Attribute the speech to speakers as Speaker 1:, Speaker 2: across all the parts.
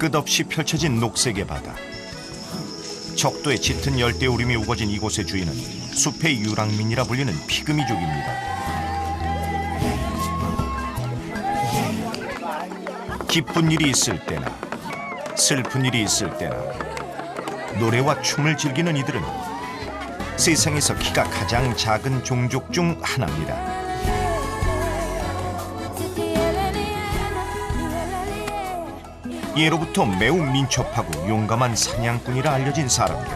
Speaker 1: 끝없이 펼쳐진 녹색의 바다. 적도에 짙은 열대우림이 우거진 이곳의 주인은 숲의 유랑민이라 불리는 피그미족입니다. 기쁜 일이 있을 때나 슬픈 일이 있을 때나 노래와 춤을 즐기는 이들은 세상에서 키가 가장 작은 종족 중 하나입니다. 예로부터 매우 민첩하고 용감한 사냥꾼이라 알려진 사람들.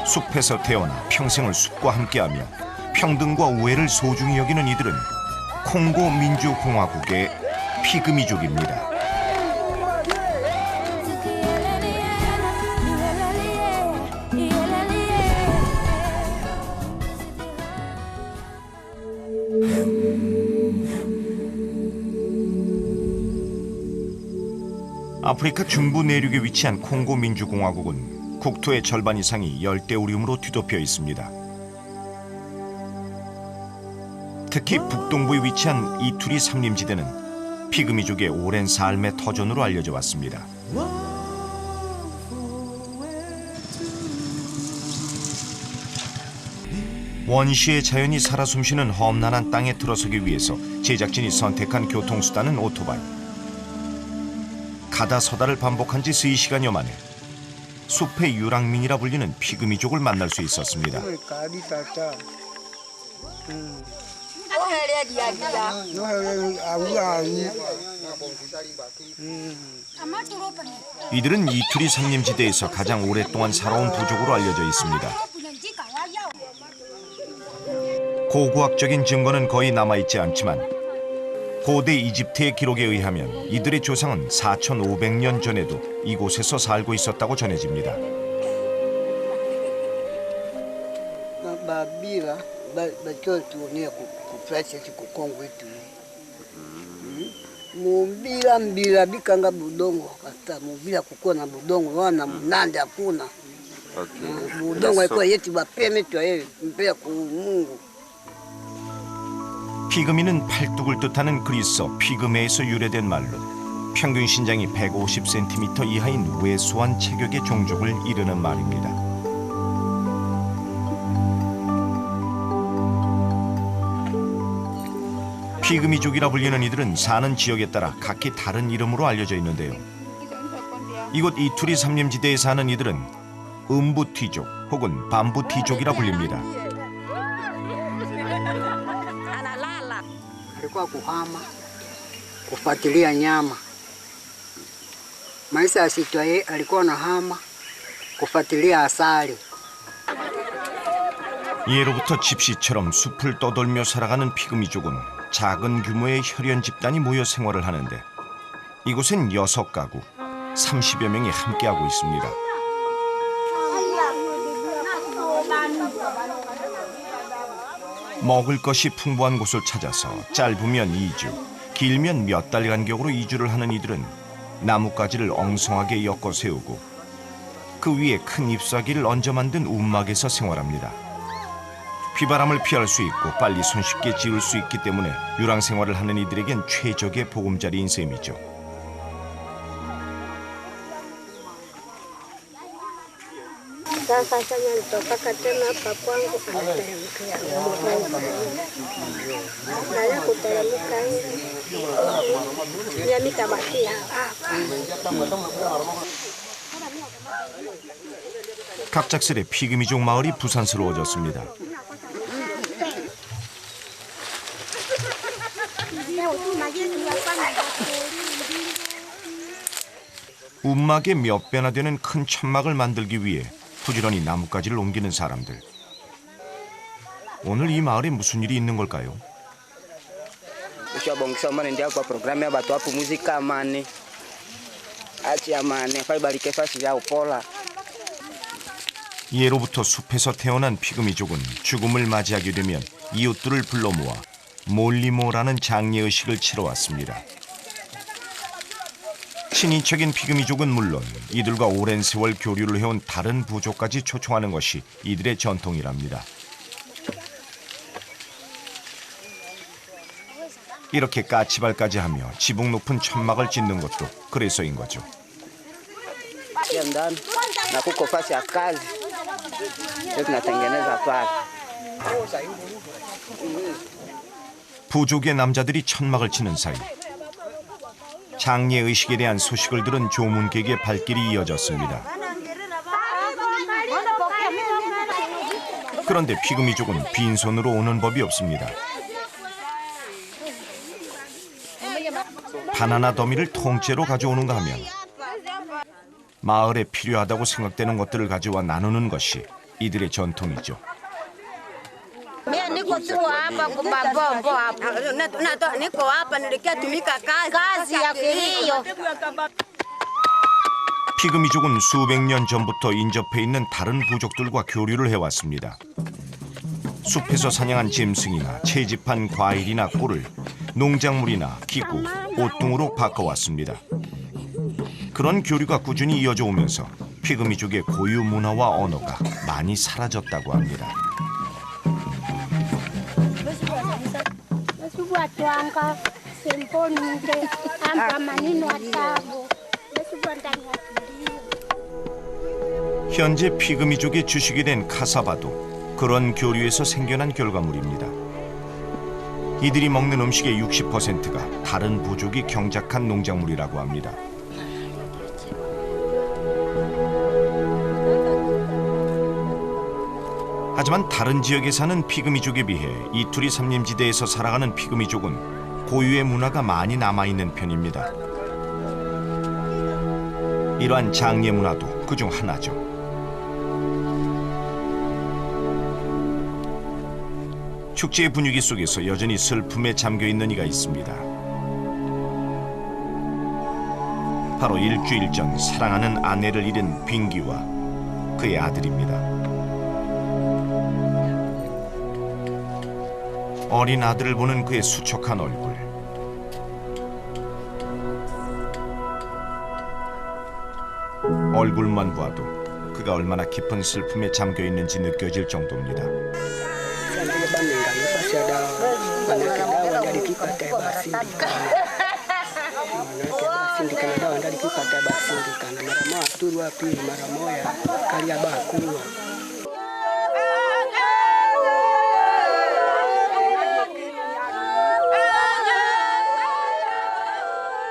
Speaker 1: 숲에서 태어나 평생을 숲과 함께하며 평등과 우애를 소중히 여기는 이들은 콩고 민주공화국의 피그미족입니다. 아프리카 중부 내륙에 위치한 콩고 민주공화국은 국토의 절반 이상이 열대우림으로 뒤덮여 있습니다. 특히 북동부에 위치한 이투리 삼림지대는 피그미족의 오랜 삶의 터전으로 알려져 왔습니다. 원시의 자연이 살아 숨쉬는 험난한 땅에 들어서기 위해서 제작진이 선택한 교통수단은 오토바이. 가다 서다를 반복한 지 3시간여 만에 숲의 유랑민이라 불리는 피그미족을 만날 수 있었습니다. 이들은 이투리 삼림지대에서 가장 오랫동안 살아온 부족으로 알려져 있습니다. 고고학적인 증거는 거의 남아있지 않지만 고대 이집트의 기록에 의하면 이들의 조상은 4,500년 전에도 이곳에서 살고 있었다고 전해집니다. 피그미는 팔뚝을 뜻하는 그리스어 피그메에서 유래된 말로 평균 신장이 150cm 이하인 왜소한 체격의 종족을 이르는 말입니다. 피그미족이라 불리는 이들은 사는 지역에 따라 각기 다른 이름으로 알려져 있는데요. 이곳 이투리 삼림지대에 사는 이들은 음부티족 혹은 밤부티족이라 불립니다.
Speaker 2: Alikuwa kuhama kufuatilia nyama. Maisha ya Sitwaye alikuwa na hama kufuatilia asali.
Speaker 1: 예로부터 집시처럼 숲을 떠돌며 살아가는 피그미족은 작은 규모의 혈연 집단이 모여 생활을 하는데 이곳엔 6가구, 30여 명이 함께하고 있습니다. 먹을 것이 풍부한 곳을 찾아서 짧으면 2주, 길면 몇 달 간격으로 이주를 하는 이들은 나뭇가지를 엉성하게 엮어 세우고 그 위에 큰 잎사귀를 얹어 만든 움막에서 생활합니다. 비바람을 피할 수 있고 빨리 손쉽게 지을 수 있기 때문에 유랑 생활을 하는 이들에겐 최적의 보금자리인 셈이죠.
Speaker 3: Sasa Sanya nitotaka tena hapa kwangu anateremkia naya kuteremka hivi nami tabakia hapa.
Speaker 1: 갑작스레 피그미족 마을이 부산스러워졌습니다. 움막에 몇 배나 되는 큰 천막을 만들기 위해 부지런히 나뭇가지를 옮기는 사람들. 오늘 이 마을에 무슨 일이 있는 걸까요? 예로부터 숲에서 태어난 피그미족은 죽음을 맞이하게 되면 이웃들을 불러 모아 몰리모라는 장례의식을 치러왔습니다. 친인척인 피그미족은 물론 이들과 오랜 세월 교류를 해온 다른 부족까지 초청하는 것이 이들의 전통이랍니다. 이렇게 까치발까지 하며 지붕 높은 천막을 짓는 것도 그래서인 거죠.
Speaker 4: ndani na kuko fasi ya kazi ndio tunatengeneza pale.
Speaker 1: 부족의 남자들이 천막을 치는 사이 장례 의식에 대한 소식을 들은 조문객의 발길이 이어졌습니다. 그런데 피그미족은 빈손으로 오는 법이 없습니다. 바나나 더미를 통째로 가져오는가 하면 마을에 필요하다고 생각되는 것들을 가져와 나누는 것이 이들의 전통이죠.
Speaker 5: Mimi niko tu hapa kubabombo hapa. Niko hapa nilikitumika kazi ya kilio.
Speaker 1: 피그미족은 수백 년 전부터 인접해 있는 다른 부족들과 교류를 해왔습니다. 숲에서 사냥한 짐승이나 채집한 과일이나 꿀을 농작물이나 기구, 옷 등으로 바꿔왔습니다. 그런 교류가 꾸준히 이어져 오면서 피그미족의 고유 문화와 언어가 많이 사라졌다고 합니다. 현재 피그미족의 주식이 된 카사바도 그런 교류에서 생겨난 결과물입니다. 이들이 먹는 음식의 60%가 다른 부족이 경작한 농작물이라고 합니다. 하지만 다른 지역에 사는 피그미족에 비해 이투리 삼림지대에서 살아가는 피그미족은 고유의 문화가 많이 남아있는 편입니다. 이러한 장례 문화도 그중 하나죠. 축제의 분위기 속에서 여전히 슬픔에 잠겨있는 이가 있습니다. 바로 일주일 전 사랑하는 아내를 잃은 빙기와 그의 아들입니다. 어린 아들을 보는 그의 수척한 얼굴. 얼굴만 봐도 그가 얼마나 깊은 슬픔에 잠겨 있는지 느껴질 정도입니다.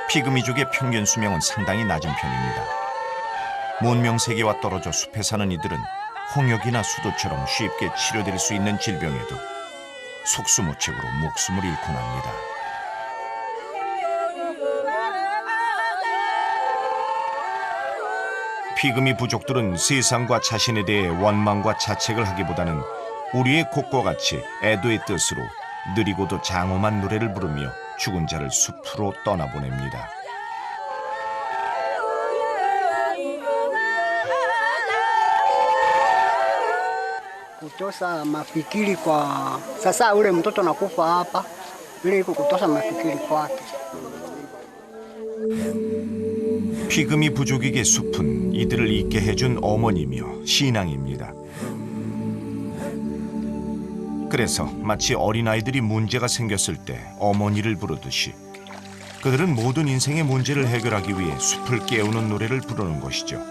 Speaker 1: 피그미족의 평균 수명은 상당히 낮은 편입니다. 문명 세계와 떨어져 숲에 사는 이들은 홍역이나 수도처럼 쉽게 치료될 수 있는 질병에도 속수무책으로 목숨을 잃곤 합니다. 피그미 부족들은 세상과 자신에 대해 원망과 자책을 하기보다는 우리의 곡과 같이 애도의 뜻으로 느리고도 장엄한 노래를 부르며 죽은 자를 숲으로 떠나보냅니다.
Speaker 2: Kutosa mafikiri kwa sasa, ule mtoto nakufa hapa, ile iko kutosa mafikiri kwake.
Speaker 1: 피그미 부족에게 숲은 이들을 잊게 해준 어머니며 신앙입니다. 그래서 마치 어린아이들이 문제가 생겼을 때 어머니를 부르듯이 그들은 모든 인생의 문제를 해결하기 위해 숲을 깨우는 노래를 부르는 것이죠.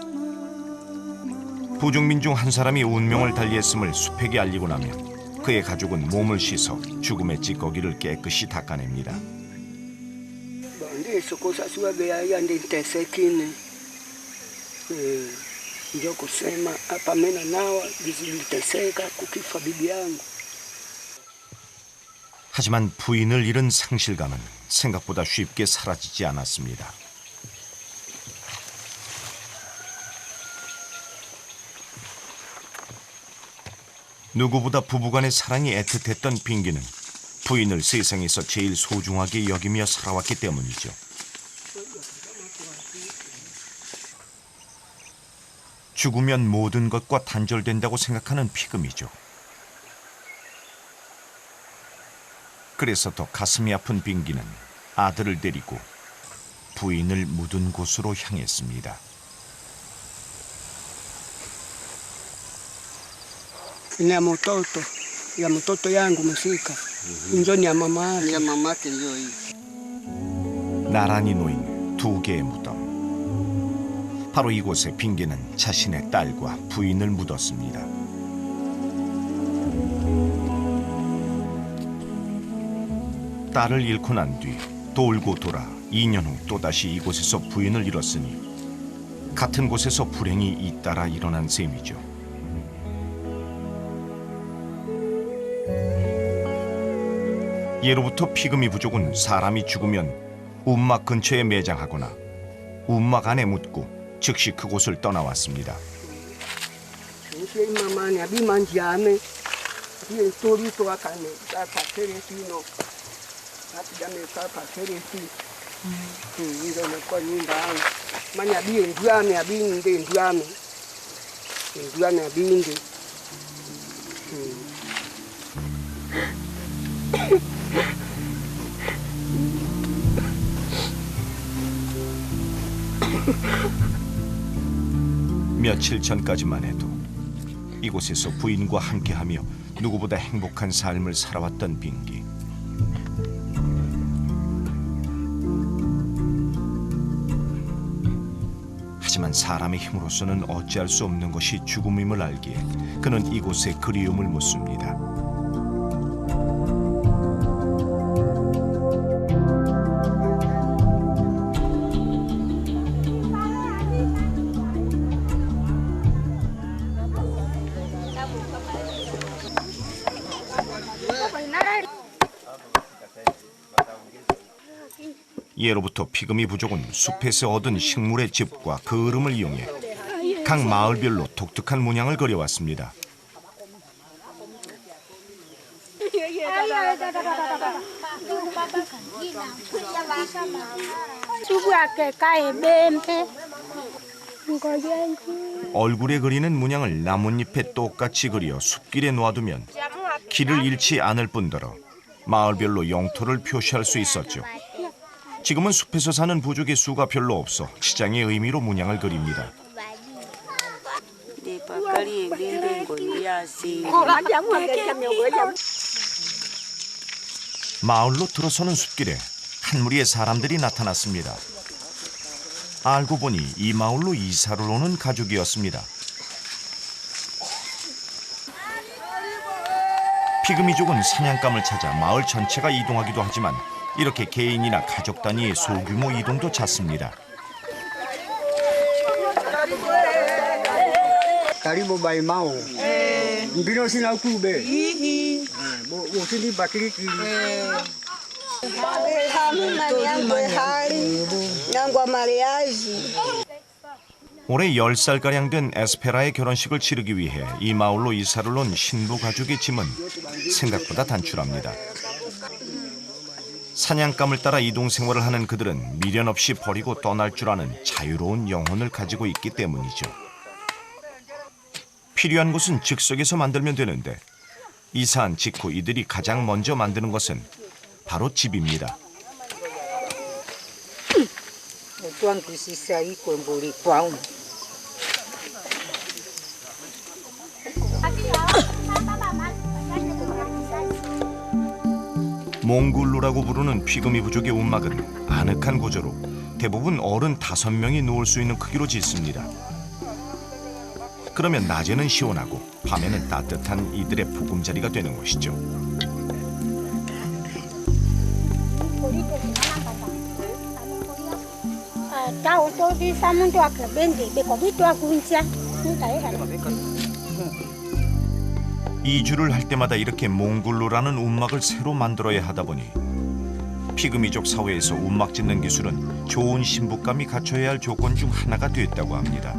Speaker 1: 부족민 중 한 사람이 운명을 달리했음을 숲에게 알리고 나면 그의 가족은 몸을 씻어 죽음의 찌꺼기를 깨끗이 닦아냅니다.
Speaker 2: Ndio kusema hapa mimi nawa niliteseka kukifa bibi yangu.
Speaker 1: 하지만 부인을 잃은 상실감은 생각보다 쉽게 사라지지 않았습니다. 누구보다 부부간의 사랑이 애틋했던 빙기는 부인을 세상에서 제일 소중하게 여기며 살아왔기 때문이죠. 죽으면 모든 것과 단절된다고 생각하는 피그미족. 그래서 더 가슴이 아픈 빙기는 아들을 데리고 부인을 묻은 곳으로 향했습니다.
Speaker 2: Ya mtoto yangu mshika 인존이야 마마. 야 마마 인존.
Speaker 1: 나란히 놓인 두 개의 무덤. 바로 이곳에 빙계는 자신의 딸과 부인을 묻었습니다. 딸을 잃고 난 뒤 돌고 돌아 2년 후 또다시 이곳에서 부인을 잃었으니 같은 곳에서 불행이 잇따라 일어난 셈이죠. 예로부터 피금이 부족은 사람이 죽으면 운막 근처에 매장하거나 운막 안에 묻고 즉시 그곳을 떠나왔습니다.
Speaker 2: 마마냐 비만지아메. 이 스토리 또 아까네. 다 파테레티노. 아티자메 다 파테레티. 이거는 거닌다. 만약 비엔 주아메 비인데 주아메. 주아메 비인데.
Speaker 1: 며칠 전까지만 해도 이곳에서 부인과 함께하며 누구보다 행복한 삶을 살아왔던 빙기. 하지만 사람의 힘으로서는 어찌할 수 없는 것이 죽음임을 알기에 그는 이곳에 그리움을 묻습니다. 예로부터 피금이 부족은 숲에서 얻은 식물의 즙과 거름을 이용해 각 마을별로 독특한 문양을 그려왔습니다. 얼굴에 그리는 문양을 나뭇잎에 똑같이 그려 숲길에 놓아두면 길을 잃지 않을 뿐더러 마을별로 영토를 표시할 수 있었죠. 지금은 숲에서 사는 부족의 수가 별로 없어 시장의 의미로 문양을 그립니다. 마을로 들어서는 숲길에 한 무리의 사람들이 나타났습니다. 알고 보니 이 마을로 이사를 오는 가족이었습니다. 피그미족은 사냥감을 찾아 마을 전체가 이동하기도 하지만 이렇게 개인이나 가족 단위의 소규모 이동도 잦습니다.
Speaker 2: Karibu bai mau. Mbino sina kube. Bo sini bakiriki.
Speaker 1: 올해 10살가량 된 에스페라의 결혼식을 치르기 위해 이 마을로 이사를 온 신부 가족의 짐은 생각보다 단출합니다. 사냥감을 따라 이동 생활을 하는 그들은 미련 없이 버리고 떠날 줄 아는 자유로운 영혼을 가지고 있기 때문이죠. 필요한 것은 즉석에서 만들면 되는데 이사한 직후 이들이 가장 먼저 만드는 것은 바로 집입니다. 몽굴루라고 부르는 피그미 부족의 운막은 아늑한 고조로 대부분 어른 5명이 누울 수 있는 크기로 짓습니다. 그러면 낮에는 시원하고 밤에는 따뜻한 이들의 보금자리가 되는 것이죠. 이주를 할 때마다 이렇게 몽굴루라는 운막을 새로 만들어야 하다 보니 피그미족 사회에서 운막 짓는 기술은 좋은 신부감이 갖춰야 할 조건 중 하나가 됐다고 합니다.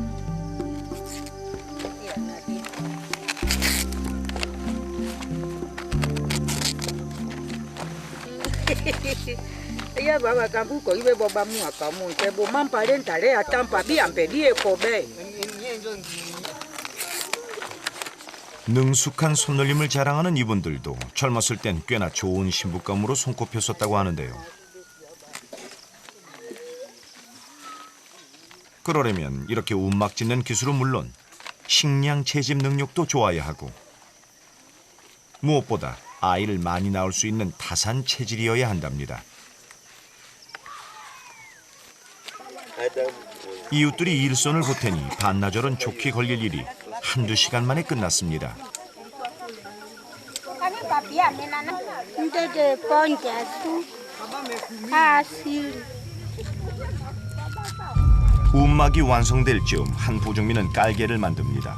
Speaker 1: 능숙한 손놀림을 자랑하는 이분들도 젊었을 땐 꽤나 좋은 신부감으로 손꼽혔었다고 하는데요. 그러려면 이렇게 운막 짓는 기술은 물론 식량 채집 능력도 좋아야 하고 무엇보다 아이를 많이 낳을 수 있는 타산 체질이어야 한답니다. 이웃들이 일손을 보태니 반나절은 좋게 걸릴 일이 한두 시간 만에 끝났습니다. 움막이 완성될 즈음 한 부족민은 깔개를 만듭니다.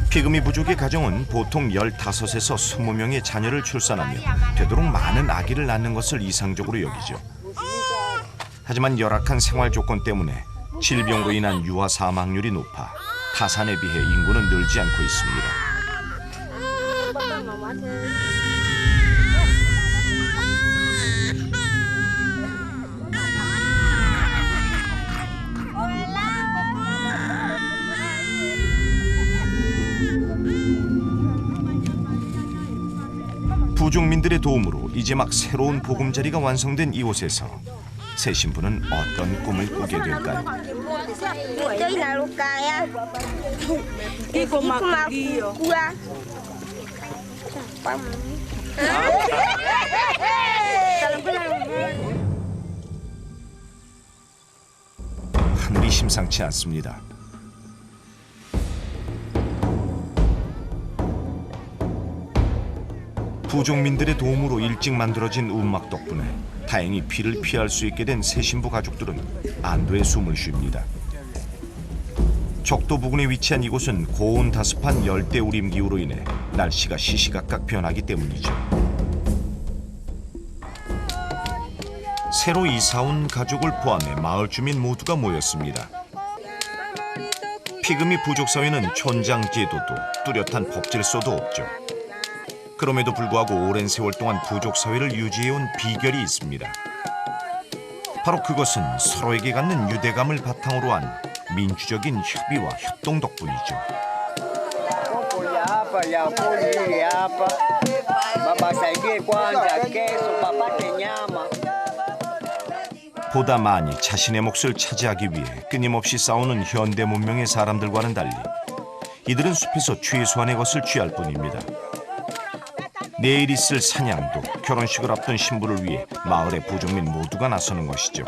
Speaker 1: 피그미 부족의 가정은 보통 15에서 20명의 자녀를 출산하며 되도록 많은 아기를 낳는 것을 이상적으로 여기죠. 하지만 열악한 생활 조건 때문에 질병으로 인한 유아 사망률이 높아 타산에 비해 인구는 늘지 않고 있습니다. 부족민들의 도움으로 이제 막 새로운 보금자리가 완성된 이곳에서 새 신부는 어떤 꿈을 꾸게 될까요? 하늘이 심상치 않습니다. 부족민들의 도움으로 일찍 만들어진 움막 덕분에 다행히 비를 피할 수 있게 된 새 신부 가족들은 안도의 숨을 쉽니다. 적도 부근에 위치한 이곳은 고온다습한 열대우림 기후로 인해 날씨가 시시각각 변하기 때문이죠. 새로 이사온 가족을 포함해 마을 주민 모두가 모였습니다. 피그미 부족사회는 촌장 제도도 뚜렷한 법질서도 없죠. 그럼에도 불구하고 오랜 세월 동안 부족사회를 유지해온 비결이 있습니다. 바로 그것은 서로에게 갖는 유대감을 바탕으로 한 민주적인 협의와 협동 덕분이죠. 보다 많이 자신의 몫을 차지하기 위해 끊임없이 싸우는 현대 문명의 사람들과는 달리 이들은 숲에서 최소한의 것을 취할 뿐입니다. 내일 있을 사냥도 결혼식을 앞둔 신부를 위해 마을의 부족민 모두가 나서는 것이죠.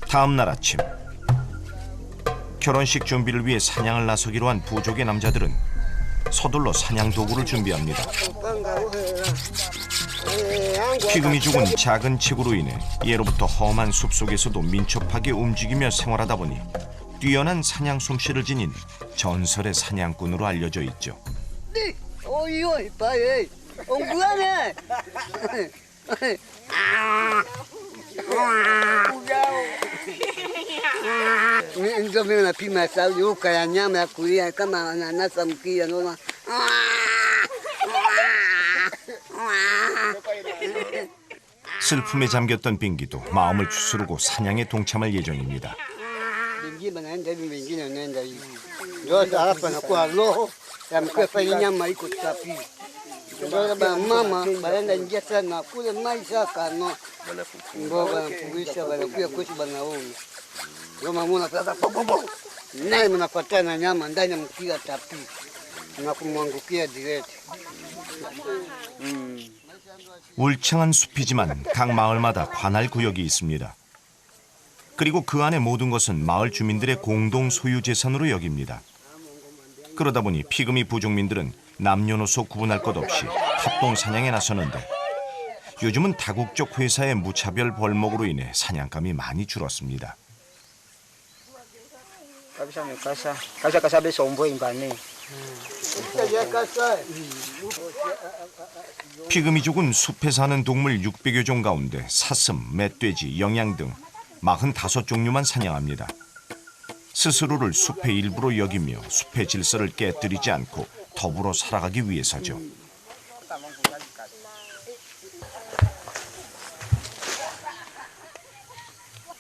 Speaker 1: 다음 날 아침, 결혼식 준비를 위해 사냥을 나서기로 한 부족의 남자들은 서둘러 사냥 도구를 준비합니다. 피그미족은 작은 칙으로 인해 예로부터 험한 숲속에서도 민첩하게 움직이며 생활하다 보니 뛰어난 사냥 솜씨를 지닌 전설의 사냥꾼으로 알려져 있죠. 슬픔에 잠겼던 빙기도 마음을 추스르고 사냥에 동참할 예정입니다. 울창한 숲이지만 각 마을마다 관할 구역이 있습니다. 그리고 그 안의 모든 것은 마을 주민들의 공동 소유 재산으로 여깁니다. 그러다 보니 피그미 부족민들은 남녀노소 구분할 것 없이 합동 사냥에 나서는데 요즘은 다국적 회사의 무차별 벌목으로 인해 사냥감이 많이 줄었습니다. 피그미족은 숲에 사는 동물 600여 종 가운데 사슴, 멧돼지, 영양 등 45종류만 사냥합니다. 스스로를 숲의 일부로 여기며 숲의 질서를 깨뜨리지 않고 더불어 살아가기 위해서죠.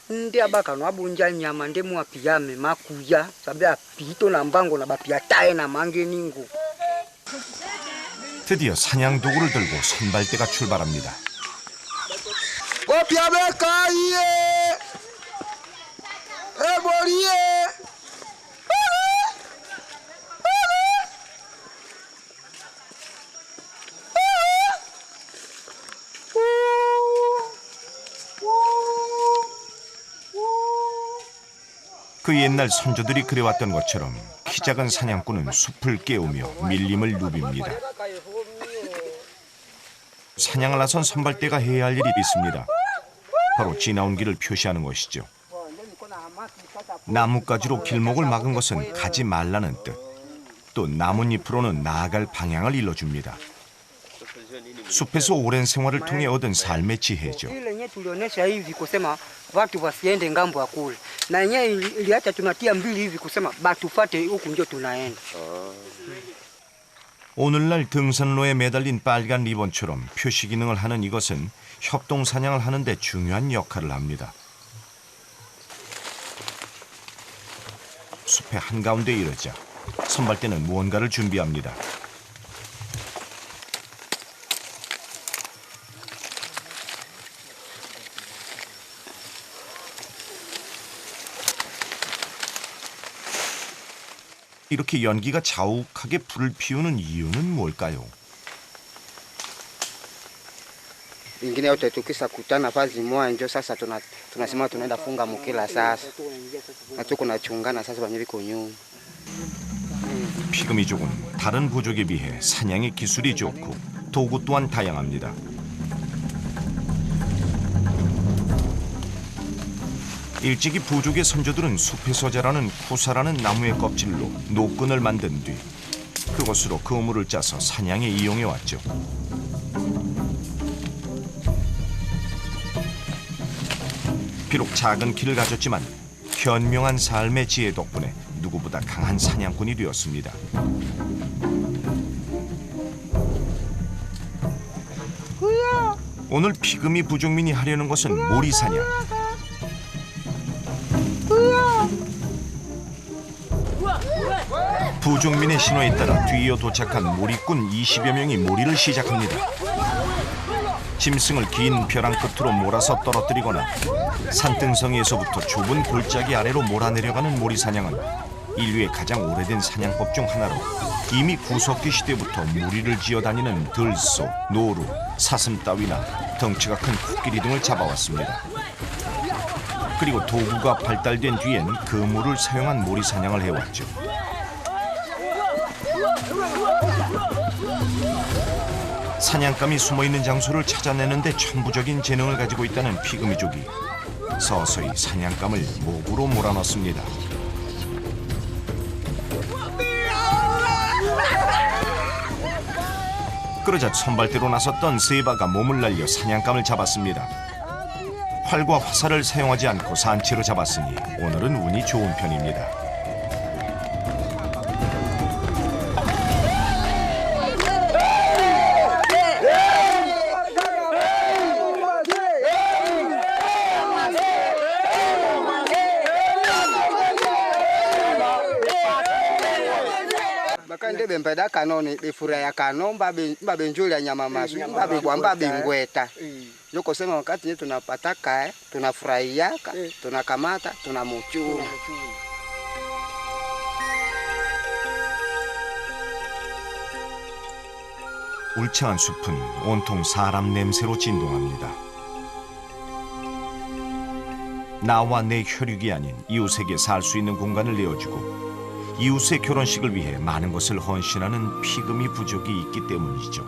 Speaker 2: Ndi abakano abunja nyama ndi muapiyame makuya sabe apito na mbango na bapia tae na mange ningo
Speaker 1: 드디어 사냥 도구를 들고 선발대가 출발합니다. 그 옛날 선조들이 그래왔던 것처럼 키 작은 사냥꾼은 숲을 깨우며 밀림을 누빕니다. 사냥을 나선 선발대가 해야 할 일이 있습니다. 바로 지나온 길을 표시하는 것이죠. 나뭇가지로 길목을 막은 것은 가지 말라는 뜻. 또 나뭇잎으로는 나아갈 방향을 일러줍니다. 숲에서 오랜 생활을 통해 얻은 삶의 지혜죠.
Speaker 2: Ile yenyewe tulionyesha hivi kusema watu wasiende ngambo ya kule, na yenyewe iliacha tunatia mbili hivi kusema batufate huku ndio tunaenda.
Speaker 1: 오늘날 등산로에 매달린 빨간 리본처럼 표시 기능을 하는 이것은 협동 사냥을 하는 데 중요한 역할을 합니다. 숲의 한가운데 이르자 선발대는 무언가를 준비합니다. 이렇게 연기가 자욱하게 불을 피우는 이유는 뭘까요?
Speaker 4: Ingine yote tukisakutana vazi moja ndio sasa tunasema tunaenda funga mukila sasa. Na tuko nachungana sasa wenyewe viko nyuma.
Speaker 1: 피그미족은 다른 부족에 비해 사냥의 기술이 좋고 도구 또한 다양합니다. 일찍이 부족의 선조들은 숲에서 자라는 쿠사라는 나무의 껍질로 노끈을 만든 뒤 그것으로 그물을 짜서 사냥에 이용해 왔죠. 비록 작은 키를 가졌지만 현명한 삶의 지혜 덕분에 누구보다 강한 사냥꾼이 되었습니다. 오늘 피그미 부족민이 하려는 것은 모리 사냥. 부족민의 신호에 따라 뒤이어 도착한 모리꾼 20여 명이 몰이를 시작합니다. 짐승을 긴 벼랑 끝으로 몰아서 떨어뜨리거나 산등성이에서부터 좁은 골짜기 아래로 몰아내려가는 모리 사냥은 인류의 가장 오래된 사냥법 중 하나로 이미 구석기 시대부터 무리를 지어다니는 들소, 노루, 사슴 따위나 덩치가 큰 코끼리 등을 잡아왔습니다. 그리고 도구가 발달된 뒤엔 그물을 사용한 모리 사냥을 해왔죠. 사냥감이 숨어있는 장소를 찾아내는 데 천부적인 재능을 가지고 있다는 피그미족이 서서히 사냥감을 목으로 몰아넣습니다. 그러자 선발대로 나섰던 세바가 몸을 날려 사냥감을 잡았습니다. 활과 화살을 사용하지 않고 산채로 잡았으니 오늘은 운이 좋은 편입니다.
Speaker 4: Bakande bempeda kanoni bifuraya kano mbabe njuli ya nyama masu mbabe ngweta. Yuko sema wakati tunapata kae tunafurahia tunakamata tunamuchuma.
Speaker 1: 울창한 숲은 온통 사람 냄새로 진동합니다. 나와 내 혈육이 아닌 이웃에게 살 수 있는 공간을 내어주고 이웃의 결혼식을 위해 많은 것을 헌신하는 피그미 부족이 있기 때문이죠.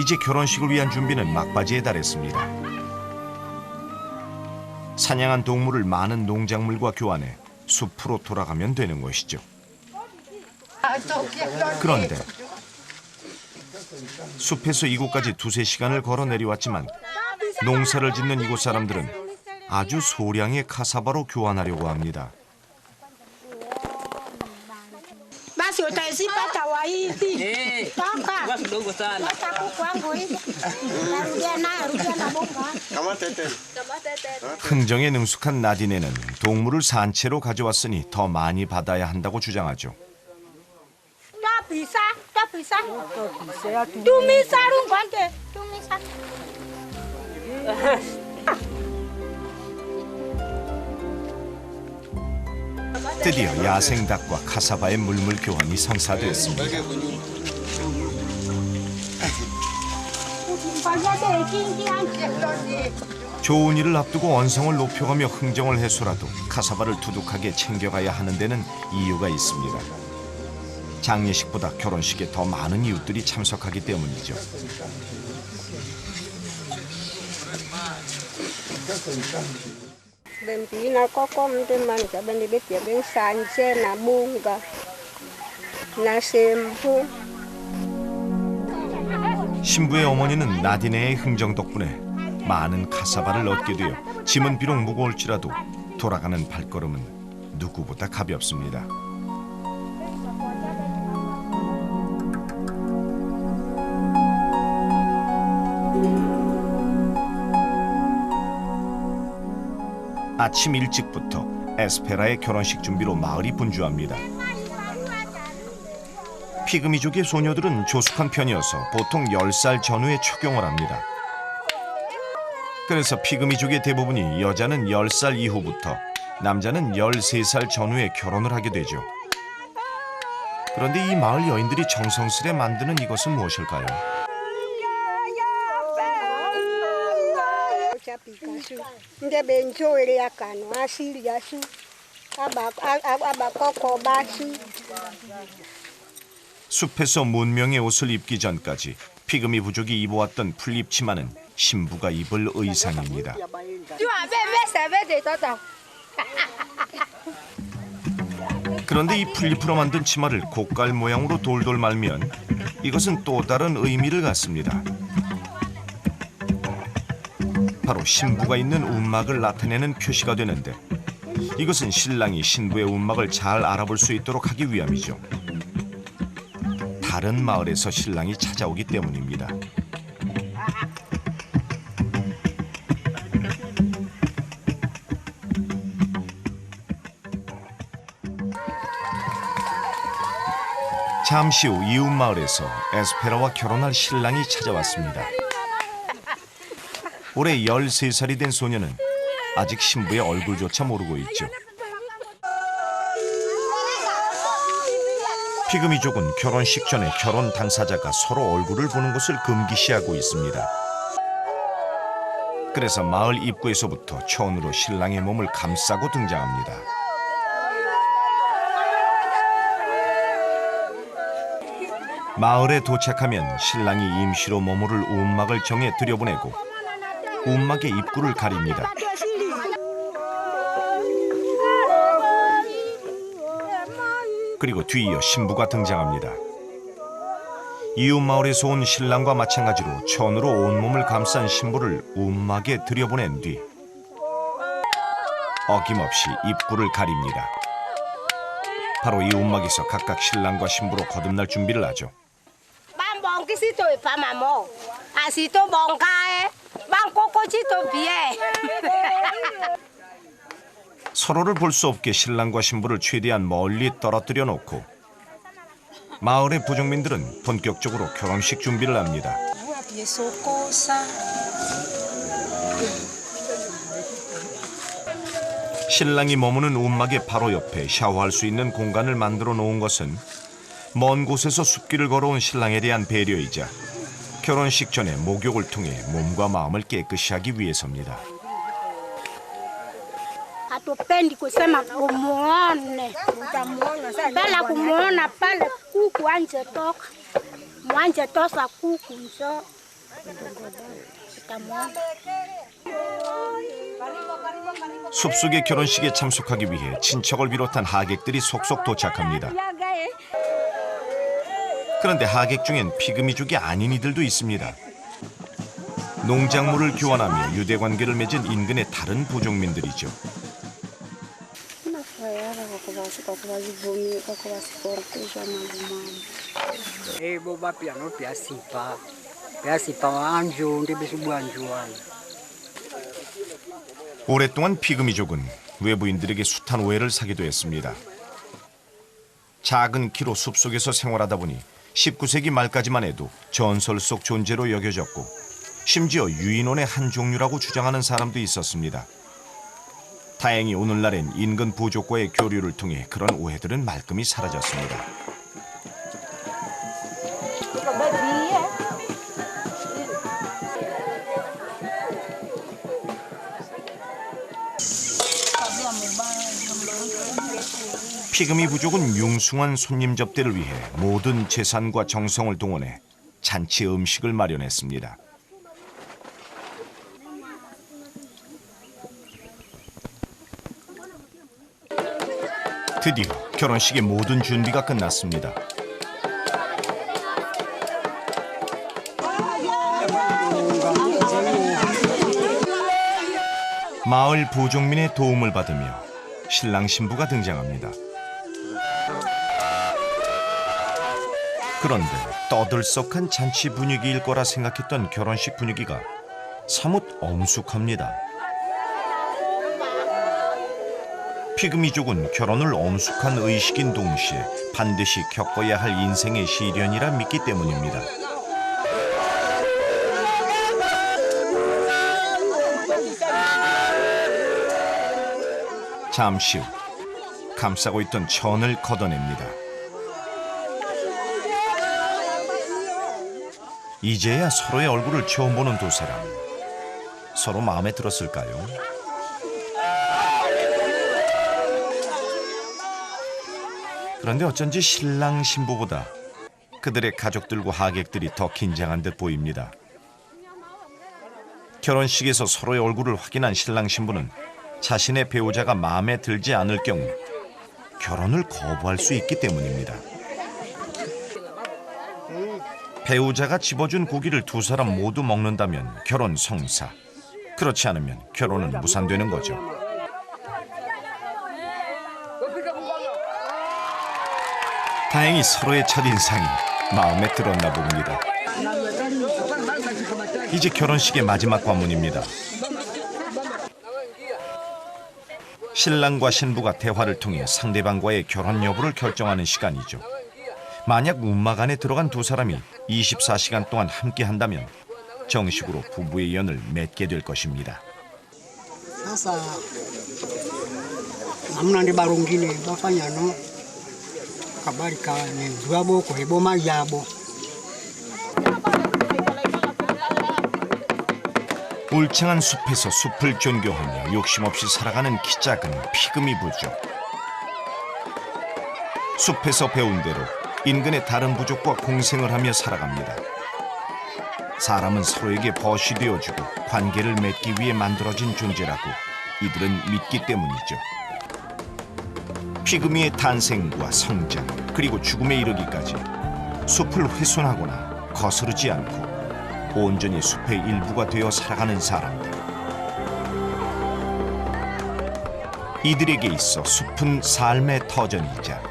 Speaker 1: 이제 결혼식을 위한 준비는 막바지에 달했습니다. 사냥한 동물을 많은 농작물과 교환해 숲으로 돌아가면 되는 것이죠. 그런데 숲에서 이곳까지 2~3시간을 걸어 내려왔지만 농사를 짓는 이곳 사람들은 아주 소량의 카사바로 교환하려고 합니다.
Speaker 3: Basi utaisipata wahizi. Toka.
Speaker 6: Kidogo sana.
Speaker 3: Toka kwangu hivi. Narudia na bonga.
Speaker 1: 흥정에 능숙한 나디네는 동물을 산채로 가져왔으니 더 많이 받아야 한다고 주장하죠.
Speaker 3: bisa. Tumisa rungonde. Tumisa.
Speaker 1: 드디어 야생 닭과 카사바의 물물 교환이 성사되었습니다. 좋은 일을 앞두고 언성을 높여가며 흥정을 해서라도 카사바를 두둑하게 챙겨가야 하는 데는 이유가 있습니다. 장례식보다 결혼식에 더 많은 이웃들이 참석하기 때문이죠.
Speaker 3: Bên tí nó có con tên mà cả bên đi biết chuyện bên sàn xe là buông cả là xem thôi.
Speaker 1: 신부의 어머니는 나디네의 흥정 덕분에 많은 카사바를 얻게 되어 짐은 비록 무거울지라도 돌아가는 발걸음은 누구보다 가볍습니다. 아침 일찍부터 에스페라의 결혼식 준비로 마을이 분주합니다. 피그미족의 소녀들은 조숙한 편이어서 보통 10살 전후에 초경을 합니다. 그래서 피그미족의 대부분이 여자는 10살 이후부터 남자는 13살 전후에 결혼을 하게 되죠. 그런데 이 마을 여인들이 정성스레 만드는 이것은 무엇일까요?
Speaker 3: Nde benjo ile yakano asili yasu aba koko basu.
Speaker 1: 숲에서 문명의 옷을 입기 전까지 피그미 부족이 입어왔던 풀잎 치마는 신부가 입을 의상입니다. 그런데 이 풀잎으로 만든 치마를 고깔 모양으로 돌돌 말면 이것은 또 다른 의미를 갖습니다. 바로 신부가 있는 움막을 나타내는 표시가 되는데 이것은 신랑이 신부의 움막을 잘 알아볼 수 있도록 하기 위함이죠. 다른 마을에서 신랑이 찾아오기 때문입니다. 잠시 후 이웃 마을에서 에스페라와 결혼할 신랑이 찾아왔습니다. 올해 13살이 된 소녀는 아직 신부의 얼굴조차 모르고 있죠. 피그미족은 결혼식 전에 결혼 당사자가 서로 얼굴을 보는 것을 금기시하고 있습니다. 그래서 마을 입구에서부터 천으로 신랑의 몸을 감싸고 등장합니다. 마을에 도착하면 신랑이 임시로 머무를 움막을 정해 들여보내고 움막의 입구를 가립니다. 그리고 뒤이어 신부가 등장합니다. 이웃 마을에서 온 신랑과 마찬가지로 천으로 온몸을 감싼 신부를 움막에 들여보낸 뒤 어김없이 입구를 가립니다. 바로 이 움막에서 각각 신랑과 신부로 거듭날 준비를 하죠. 서로를 볼 수 없게 신랑과 신부를 최대한 멀리 떨어뜨려 놓고 마을의 부족민들은 본격적으로 결혼식 준비를 합니다. 신랑이 머무는 움막의 바로 옆에 샤워할 수 있는 공간을 만들어 놓은 것은 먼 곳에서 숲길을 걸어온 신랑에 대한 배려이자 결혼식 전에 목욕을 통해 몸과 마음을 깨끗이 하기 위해서입니다.
Speaker 3: Hatupendi kusema umuone, bala kumuona pale kuku anje toka, mwanje tosa kuku njo utamwona.
Speaker 1: 숲속의 결혼식에 참석하기 위해 친척을 비롯한 하객들이 속속 도착합니다. 그런데 하객 중엔 피그미족이 아닌 이들도 있습니다. 농작물을 교환하며 유대관계를 맺은 인근의 다른 부족민들이죠. 오랫동안 피그미족은 외부인들에게 숱한 오해를 사기도 했습니다. 작은 키로 숲속에서 생활하다 보니 19세기 말까지만 해도 전설 속 존재로 여겨졌고 심지어 유인원의 한 종류라고 주장하는 사람도 있었습니다. 다행히 오늘날엔 인근 부족과의 교류를 통해 그런 오해들은 말끔히 사라졌습니다. 피그미 부족은 융숭한 손님 접대를 위해 모든 재산과 정성을 동원해 잔치 음식을 마련했습니다. 드디어 결혼식의 모든 준비가 끝났습니다. 마을 부족민의 도움을 받으며 신랑 신부가 등장합니다. 그런데 떠들썩한 잔치 분위기일 거라 생각했던 결혼식 분위기가 사뭇 엄숙합니다. 피그미족은 결혼을 엄숙한 의식인 동시에 반드시 겪어야 할 인생의 시련이라 믿기 때문입니다. 잠시 후 감싸고 있던 천을 걷어냅니다. 이제야 서로의 얼굴을 처음 보는 두 사람. 서로 마음에 들었을까요? 그런데 어쩐지 신랑 신부보다 그들의 가족들과 하객들이 더 긴장한 듯 보입니다. 결혼식에서 서로의 얼굴을 확인한 신랑 신부는 자신의 배우자가 마음에 들지 않을 경우 결혼을 거부할 수 있기 때문입니다. 배우자가 집어준 고기를 두 사람 모두 먹는다면 결혼 성사. 그렇지 않으면 결혼은 무산되는 거죠. 다행히 서로의 첫인상이 마음에 들었나 봅니다. 이제 결혼식의 마지막 관문입니다. 신랑과 신부가 대화를 통해 상대방과의 결혼 여부를 결정하는 시간이죠. 만약 운막 안에 들어간 두 사람이 24시간 동안 함께 한다면 정식으로 부부의 연을 맺게 될 것입니다.
Speaker 6: Sasa namna ndi barungine bafanya no kabari ka ne zwabo ko eboma yabo.
Speaker 1: 울창한 숲에서 숲을 존경하며 욕심 없이 살아가는 키 작은 피그미 부족. 숲에서 배운 대로 인근의 다른 부족과 공생을 하며 살아갑니다. 사람은 서로에게 벗이 되어주고 관계를 맺기 위해 만들어진 존재라고 이들은 믿기 때문이죠. 피그미의 탄생과 성장 그리고 죽음에 이르기까지 숲을 훼손하거나 거스르지 않고 온전히 숲의 일부가 되어 살아가는 사람들. 이들에게 있어 숲은 삶의 터전이자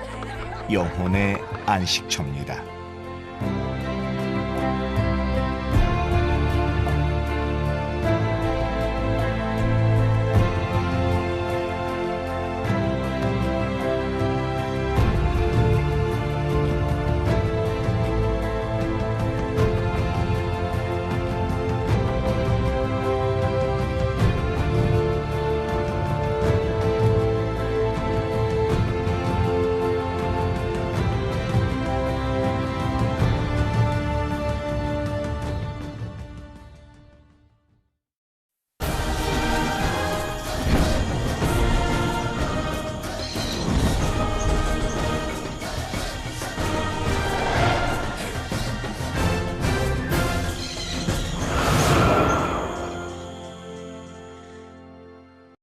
Speaker 1: 영혼의 안식처입니다.